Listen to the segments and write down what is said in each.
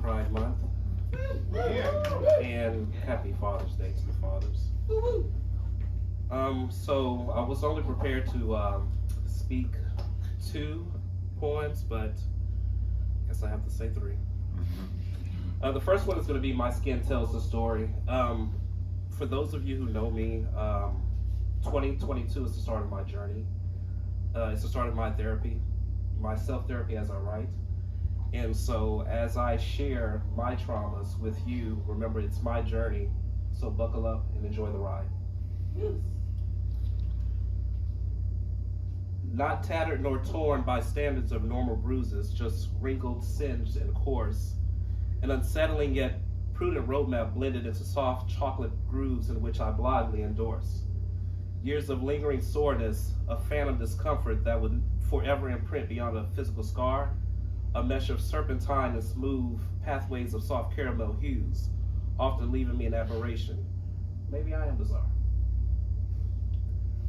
Pride Month. And happy Father's Day to the fathers. So I was only prepared to speak 2 poems, but I guess I have to say 3. The first one is going to be My Skin Tells the Story. For those of you who know me, 2022 is the start of my journey. It's the start of my therapy, my self-therapy as I write. And so as I share my traumas with you, remember it's my journey, so buckle up and enjoy the ride. Yes. Not tattered nor torn by standards of normal bruises, just wrinkled, singed, and coarse. An unsettling yet prudent roadmap blended into soft chocolate grooves in which I blithely endorse. Years of lingering soreness, a phantom discomfort that would forever imprint beyond a physical scar, a mesh of serpentine and smooth pathways of soft caramel hues, often leaving me in admiration. Maybe I am bizarre.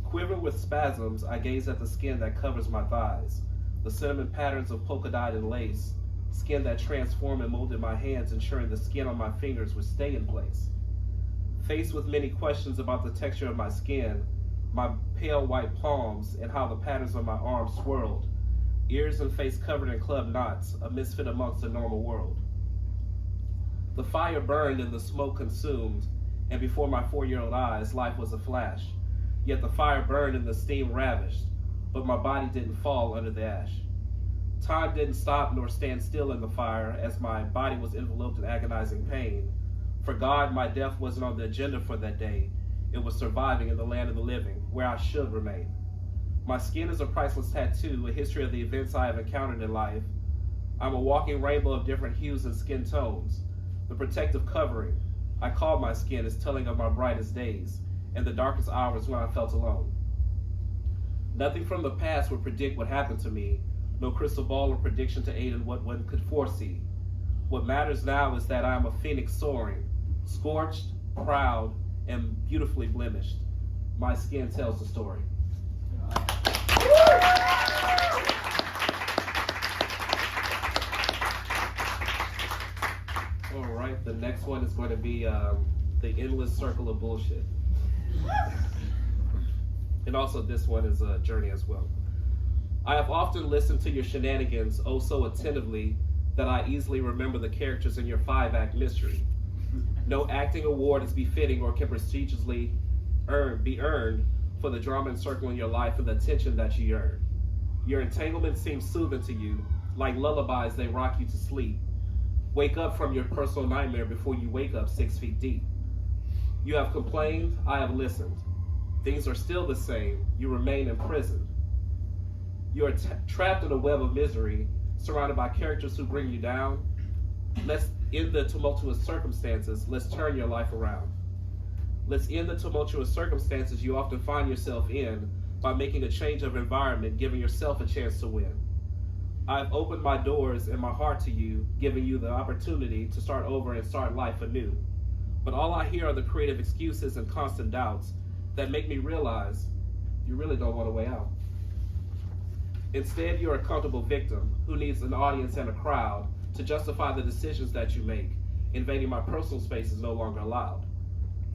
Quivering with spasms, I gaze at the skin that covers my thighs, the cinnamon patterns of polka dot and lace, skin that transformed and molded my hands, ensuring the skin on my fingers would stay in place. Faced with many questions about the texture of my skin, my pale white palms, and how the patterns of my arms swirled, ears and face covered in club knots, a misfit amongst the normal world. The fire burned and the smoke consumed, and before my 4-year-old eyes, life was a flash. Yet the fire burned and the steam ravished, but my body didn't fall under the ash. Time didn't stop nor stand still in the fire as my body was enveloped in agonizing pain. For God, my death wasn't on the agenda for that day. It was surviving in the land of the living, where I should remain. My skin is a priceless tattoo, a history of the events I have encountered in life. I'm a walking rainbow of different hues and skin tones. The protective covering I call my skin is telling of my brightest days and the darkest hours when I felt alone. Nothing from the past would predict what happened to me, no crystal ball or prediction to aid in what one could foresee. What matters now is that I am a phoenix soaring, scorched, proud, and beautifully blemished. My skin tells the story. All right, the next one is going to be The Endless Circle of Bullshit. And also this one is a journey as well. I have often listened to your shenanigans oh so attentively that I easily remember the characters in your 5-act mystery. No acting award is befitting or can prestigiously be earned for the drama encircling your life and the attention that you earn. Your entanglements seem soothing to you, like lullabies they rock you to sleep. Wake up from your personal nightmare before you wake up 6 feet deep. You have complained, I have listened. Things are still the same, you remain imprisoned. You are trapped in a web of misery, surrounded by characters who bring you down. Let's end the tumultuous circumstances, let's turn your life around. Let's end the tumultuous circumstances you often find yourself in by making a change of environment, giving yourself a chance to win. I've opened my doors and my heart to you, giving you the opportunity to start over and start life anew. But all I hear are the creative excuses and constant doubts that make me realize you really don't want a way out. Instead, you're a comfortable victim who needs an audience and a crowd to justify the decisions that you make. Invading my personal space is no longer allowed.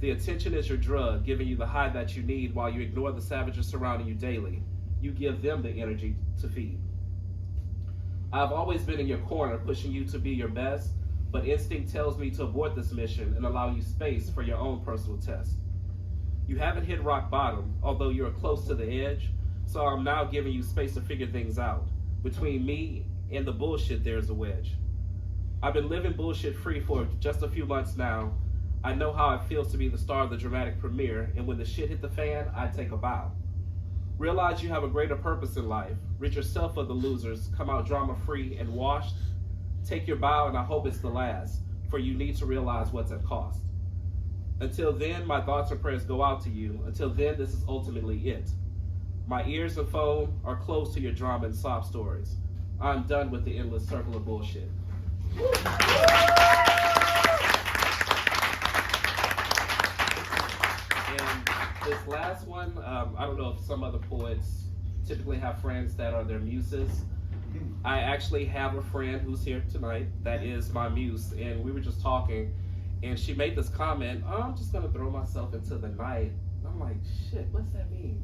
The attention is your drug, giving you the high that you need while you ignore the savages surrounding you daily. You give them the energy to feed. I've always been in your corner, pushing you to be your best, but instinct tells me to abort this mission and allow you space for your own personal test. You haven't hit rock bottom, although you're close to the edge, so I'm now giving you space to figure things out. Between me and the bullshit, there's a wedge. I've been living bullshit free for just a few months now. I know how it feels to be the star of the dramatic premiere, and when the shit hit the fan, I take a bow. Realize you have a greater purpose in life. Rid yourself of the losers, come out drama-free and washed. Take your bow, and I hope it's the last, for you need to realize what's at cost. Until then, my thoughts and prayers go out to you. Until then, this is ultimately it. My ears and phone are closed to your drama and sob stories. I'm done with the endless circle of bullshit. And this last one, I don't know if some other poets typically have friends that are their muses. I actually have a friend who's here tonight that is my muse, and we were just talking, and she made this comment, oh, I'm just gonna throw myself into the night. I'm like, shit, what's that mean?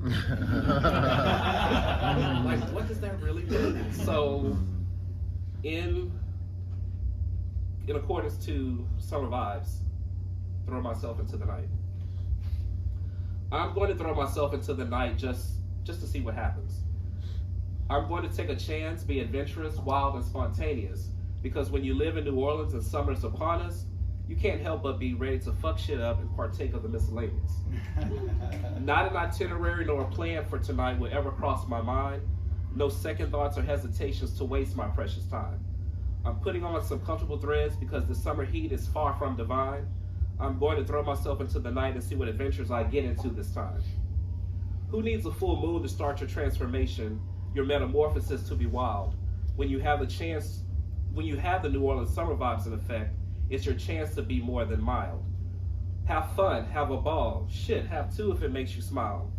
Like, what does that really mean? So, in accordance to Summer Vibes, throw myself into the night. I'm going to throw myself into the night just to see what happens. I'm going to take a chance, be adventurous, wild, and spontaneous, because when you live in New Orleans and summer's upon us, you can't help but be ready to fuck shit up and partake of the miscellaneous. Not an itinerary nor a plan for tonight will ever cross my mind. No second thoughts or hesitations to waste my precious time. I'm putting on some comfortable threads because the summer heat is far from divine. I'm going to throw myself into the night and see what adventures I get into this time. Who needs a full moon to start your transformation, your metamorphosis to be wild? When you have the New Orleans summer vibes in effect, it's your chance to be more than mild. Have fun, have a ball. Shit, have two if it makes you smile.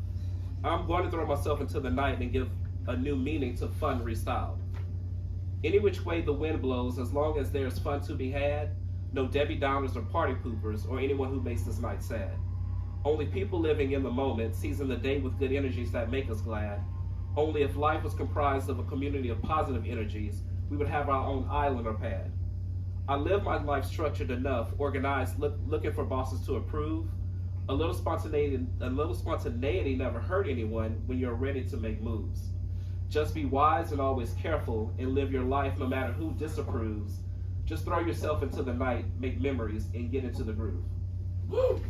I'm going to throw myself into the night and give a new meaning to fun restyled. Any which way the wind blows, as long as there's fun to be had, no Debbie Downers or party poopers or anyone who makes this night sad. Only people living in the moment, seizing the day with good energies that make us glad. Only if life was comprised of a community of positive energies, we would have our own island or pad. I live my life structured enough, organized, looking for bosses to approve. A little spontaneity never hurt anyone when you're ready to make moves. Just be wise and always careful and live your life no matter who disapproves. Just throw yourself into the night, make memories, and get into the groove. Woo!